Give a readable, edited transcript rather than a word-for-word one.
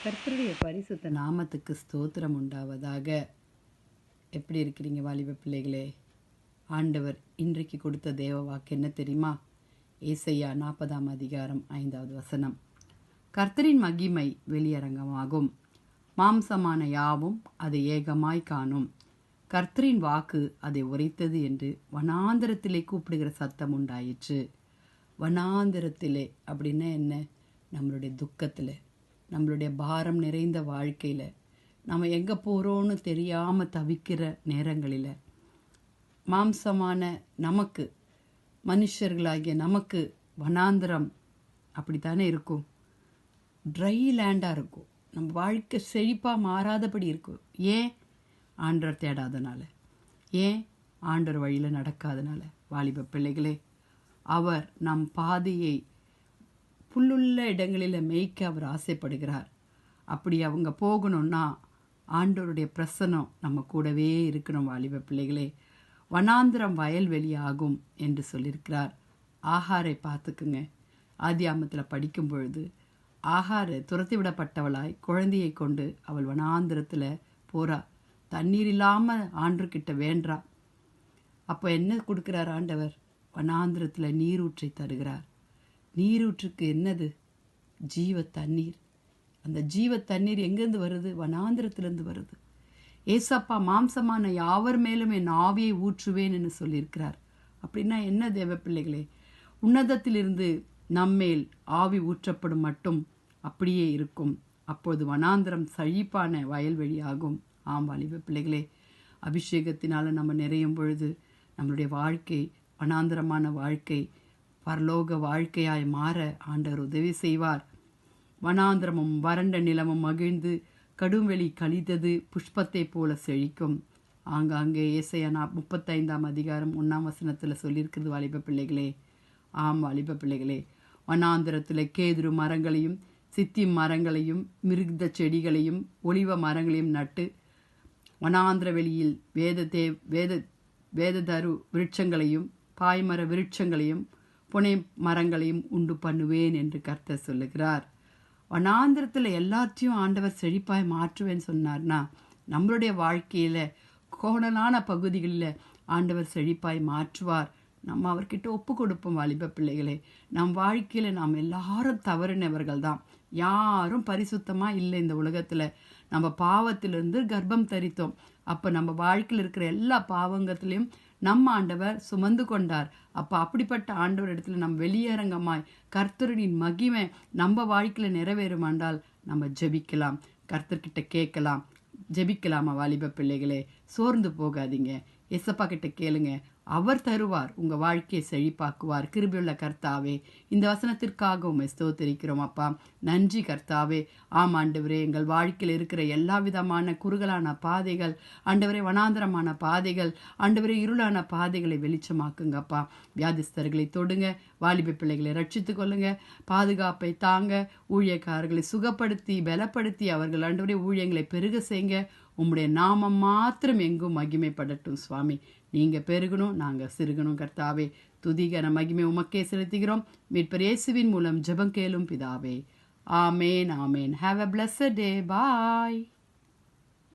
கர்த்தருடைய பரிசுத்த நாமத்துக்கு ஸ்தோத்திரம் உண்டாவதாக. எப்படி இருக்கிறீங்க வாலிப பிள்ளைகளே? ஆண்டவர் இன்றைக்கு கொடுத்த தேவ வாக்கு என்ன தெரியுமா? ஏசையா 40 அதிகாரம் 5வது வசனம். கர்த்தரின் மகிமை வெளியரங்கமாகும், மாம்சமான யாவும் அதை ஏகமாய் காணும். கர்த்தரின் வாக்கு அதை உரைத்தது என்று வனாந்தரத்திலே கூப்பிடுகிற சத்தம் உண்டாயிற்று. வனாந்தரத்திலே அப்படின்னா என்ன? நம்மளுடைய துக்கத்தில், நம்மளுடைய பாரம் நிறைந்த வாழ்க்கையில், நம்ம எங்கே போகிறோன்னு தெரியாமல் தவிக்கிற நேரங்களில், மாம்சமான நமக்கு, மனுஷர்களாகிய நமக்கு வனாந்திரம் அப்படித்தானே இருக்கும். ட்ரை லேண்டாக இருக்கும். நம்ம வாழ்க்கை செழிப்பாக மாறாதபடி இருக்கும். ஏன்? ஆண்டவர் தேடாதனால. ஏன்? ஆண்டவர் வழியில் நடக்காதனால. வாலிப பிள்ளைகளே, அவர் நம் பாதையை புல்லுள்ள இடங்களில் மேய்க்க அவர் ஆசைப்படுகிறார். அப்படி அவங்க போகணும்னா ஆண்டவருடைய பிரசனம் நம்ம கூடவே இருக்கணும். வாலிப பிள்ளைகளே, வனாந்திரம் வயல்வெளி ஆகும் என்று சொல்லியிருக்கிறார். ஆகாரை பார்த்துக்குங்க. ஆதியாமத்தில் படிக்கும் பொழுது ஆகார் துரத்தி விடப்பட்டவளாய் குழந்தையை கொண்டு அவள் வனாந்திரத்தில் போறா. தண்ணீர் இல்லாமல் ஆண்டர்கிட்ட வேண்டா. அப்போ என்ன கொடுக்குறார் ஆண்டவர்? வனாந்திரத்தில் நீரூற்றை தருகிறார். நீரூற்றுக்கு என்னது? ஜீவ தண்ணீர். அந்த ஜீவ தண்ணீர் எங்கேருந்து வருது? வனாந்திரத்திலேருந்து வருது. ஏசப்பா மாம்சமான யாவர் மேலும் என் ஆவியை ஊற்றுவேன் என்று சொல்லியிருக்கிறார். அப்படின்னா என்ன தேவ பிள்ளைகளே? உன்னதத்திலிருந்து நம்மேல் ஆவி ஊற்றப்படும் மட்டும் அப்படியே இருக்கும். அப்போது வனாந்திரம் செழிப்பான வயல்வெளி ஆகும். ஆம் வாலிப பிள்ளைகளே, அபிஷேகத்தினால நம்ம நிறையும் பொழுது நம்மளுடைய வாழ்க்கை வனாந்திரமான வாழ்க்கை பரலோக வாழ்க்கையாய் மாற ஆண்டவர் உதவி செய்வார். வனாந்திரமும் வறண்ட நிலமும் மகிழ்ந்து கடும்வெளி கழித்தது புஷ்பத்தை போல செழிக்கும். ஆங்காங்கே ஏசாயா 35 அதிகாரம் 1 வசனத்தில் சொல்லியிருக்கிறது வாலிப பிள்ளைகளே. ஆம் வாலிப பிள்ளைகளே, வனாந்திரத்தில் கேதுரு மரங்களையும் சித்தி மரங்களையும் மிருத செடிகளையும் ஒலிவ மரங்களையும் நட்டு வனாந்திர வெளியில் வேததரு விருட்சங்களையும் பாய்மர விருட்சங்களையும் புனை மரங்களையும் உண்டு பண்ணுவேன் என்று கர்த்தர் சொல்லுகிறார். வனாந்திரத்தில் எல்லாத்தையும் ஆண்டவர் செழிப்பாய் மாற்றுவேன்னு சொன்னார்னா, நம்மளுடைய வாழ்க்கையில் கோணலான பகுதிகளில் ஆண்டவர் செழிப்பாய் மாற்றுவார். நம்ம அவர்கிட்ட ஒப்பு கொடுப்போம். வாலிப பிள்ளைகளே, நம் வாழ்க்கையில் நாம் எல்லாரும் தவறினவர்கள் தான். யாரும் பரிசுத்தமாக இல்லை இந்த உலகத்தில். நம்ம பாவத்திலிருந்து கர்ப்பம் தரித்தோம். அப்போ நம்ம வாழ்க்கையில் இருக்கிற எல்லா பாவங்கத்திலையும் நம்ம ஆண்டவர் சுமந்து கொண்டார். அப்போ அப்படிப்பட்ட ஆண்டவர் இடத்துல நம்ம வெளியரங்கமாய் கர்த்தரின் மகிமை நம்ம வாழ்க்கையில் நிறைவேறுமாண்டால் நம்ம ஜெபிக்கலாம், கர்த்தர்கிட்ட கேட்கலாம். ஜெபிக்கலாமா வாலிப பிள்ளைகளே? சோர்ந்து போகாதீங்க. ஏசப்பா கிட்ட கேளுங்க, அவர் தருவார். உங்கள் வாழ்க்கையை செழிப்பாக்குவார். கிருபையுள்ள கர்த்தாவே, இந்த வசனத்திற்காக உம்மை ஸ்தோத்திரிக்கிறோம் அப்பா. நன்றி கர்த்தாவே. ஆம் ஆண்டவரே, எங்கள் வாழ்க்கையில் இருக்கிற எல்லா விதமான குறுகலான பாதைகள் ஆண்டவரே, வனாந்தரமான பாதைகள் ஆண்டவரே, இருளான பாதைகளை வெளிச்சமாக்குங்கப்பா. வியாதிஸ்தர்களை தொடுங்க, வாலிப பிள்ளைகளை ரட்சித்து கொள்ளுங்க, பாதுகாப்பை தாங்க, ஊழியக்காரர்களை சுகப்படுத்தி பலப்படுத்தி அவர்கள் ஆண்டவரே ஊழியங்களை பெருக செய்யுங்க. உம்முடைய நாமம் மாத்திரம் எங்கும் மகிமைப்படட்டும் சுவாமி. நீங்கள் பெருகணும், நாங்கள் சிறுகணும் கர்த்தாவே. துதிகர மகிமை உமக்கே செலுத்துகிறோம். மீட்பர் இயேசுவின் மூலம் ஜெபம் கேளும் பிதாவே. ஆமேன் ஆமேன். Have a blessed day. Bye.